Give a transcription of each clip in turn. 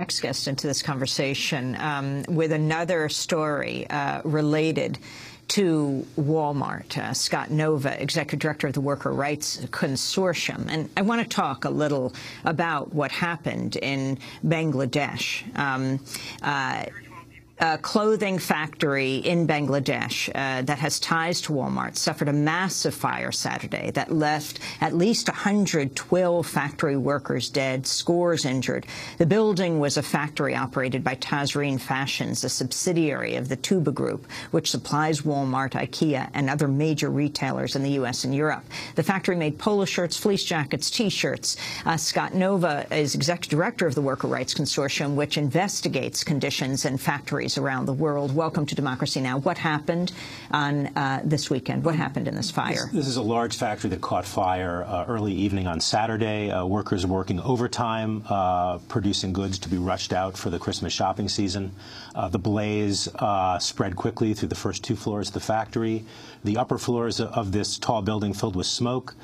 Next guest into this conversation with another story related to Wal-Mart. Scott Nova, Executive Director of the Worker Rights Consortium. And I want to talk a little about what happened in Bangladesh. A clothing factory in Bangladesh that has ties to Wal-Mart suffered a massive fire Saturday that left at least 112 factory workers dead, scores injured. The building was a factory operated by Tazreen Fashions, a subsidiary of the Tuba Group, which supplies Wal-Mart, Ikea, and other major retailers in the U.S. and Europe. The factory made polo shirts, fleece jackets, T-shirts. Scott Nova is Executive Director of the Worker Rights Consortium, which investigates conditions in factories around the world. Welcome to Democracy Now! What happened on this weekend? What happened in this fire? This is a large factory that caught fire early evening on Saturday. Workers working overtime, producing goods to be rushed out for the Christmas shopping season. The blaze spread quickly through the first two floors of the factory. The upper floors of this tall building filled with smoke.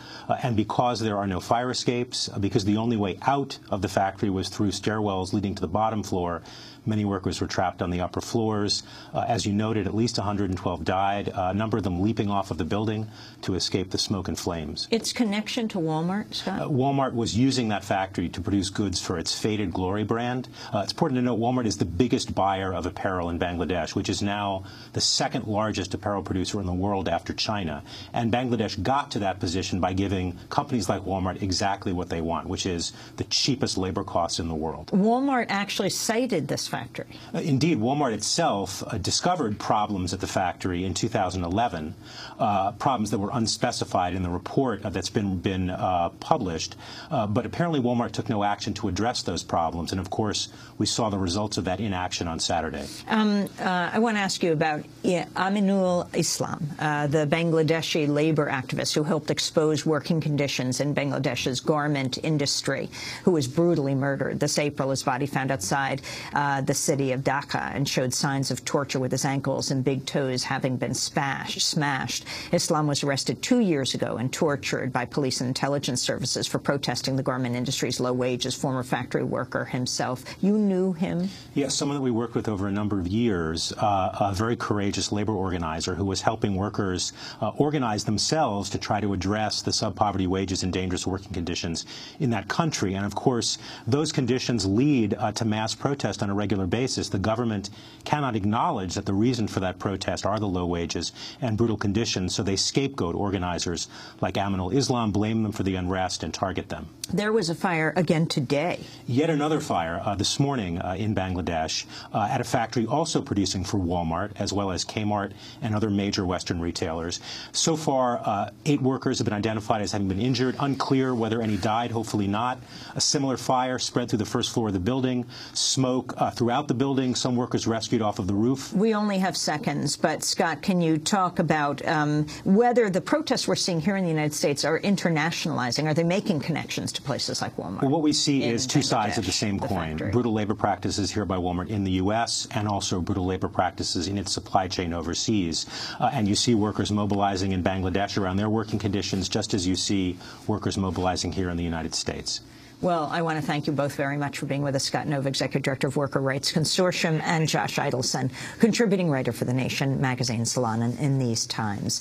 And because there are no fire escapes, because the only way out of the factory was through stairwells leading to the bottom floor, many workers were trapped on the upper floors. As you noted, at least 112 died, a number of them leaping off of the building to escape the smoke and flames. Its connection to Wal-Mart, Scott? Wal-Mart was using that factory to produce goods for its Faded Glory brand. It's important to note Wal-Mart is the biggest buyer of apparel in Bangladesh, which is now the second largest apparel producer in the world after China. And Bangladesh got to that position by giving companies like Wal-Mart exactly what they want, which is the cheapest labor costs in the world. Wal-Mart actually cited this factory. Indeed, Wal-Mart itself discovered problems at the factory in 2011, problems that were unspecified in the report that's been published. But apparently Wal-Mart took no action to address those problems. And, of course, we saw the results of that in action on Saturday. I want to ask you about Aminul Islam, the Bangladeshi labor activist who helped expose working conditions in Bangladesh's garment industry, who was brutally murdered this April. His body found outside the city of Dhaka and showed signs of torture with his ankles and big toes having been smashed. Islam was arrested 2 years ago and tortured by police and intelligence services for protesting the garment industry's low wages. Former factory worker himself. You knew him? Yes, someone that we worked with over a number of years, a very courageous labor organizer who was helping workers organize themselves to try to address the sub-poverty wages and dangerous working conditions in that country. And, of course, those conditions lead to mass protest on a regular basis. The government cannot acknowledge that the reason for that protest are the low wages and brutal conditions, so they scapegoat organizers like Aminul Islam, blame them for the unrest, and target them. There was a fire again today. Yet another fire this morning in Bangladesh at a factory also producing for Wal-Mart, as well as Kmart and other major Western retailers. So far, 8 workers have been identified as having been injured. Unclear whether any died, hopefully not. A similar fire spread through the first floor of the building. Smoke throughout the building. Some workers rescued off of the roof. We only have seconds, but Scott, can you talk about whether the protests we're seeing here in the United States are internationalizing? Are they making connections to places like Wal-Mart? Well, what we see is two sides of the same coin. Brutal labor practices here by Wal-Mart in the U.S. and also brutal labor practices in its supply chain overseas. And you see workers mobilizing in Bangladesh around their working conditions, just as you see workers mobilizing here in the United States. Well, I want to thank you both very much for being with us. Scott Nova, Executive Director of Worker Rights Consortium, and Josh Idelson, contributing writer for The Nation magazine, Salon in these times.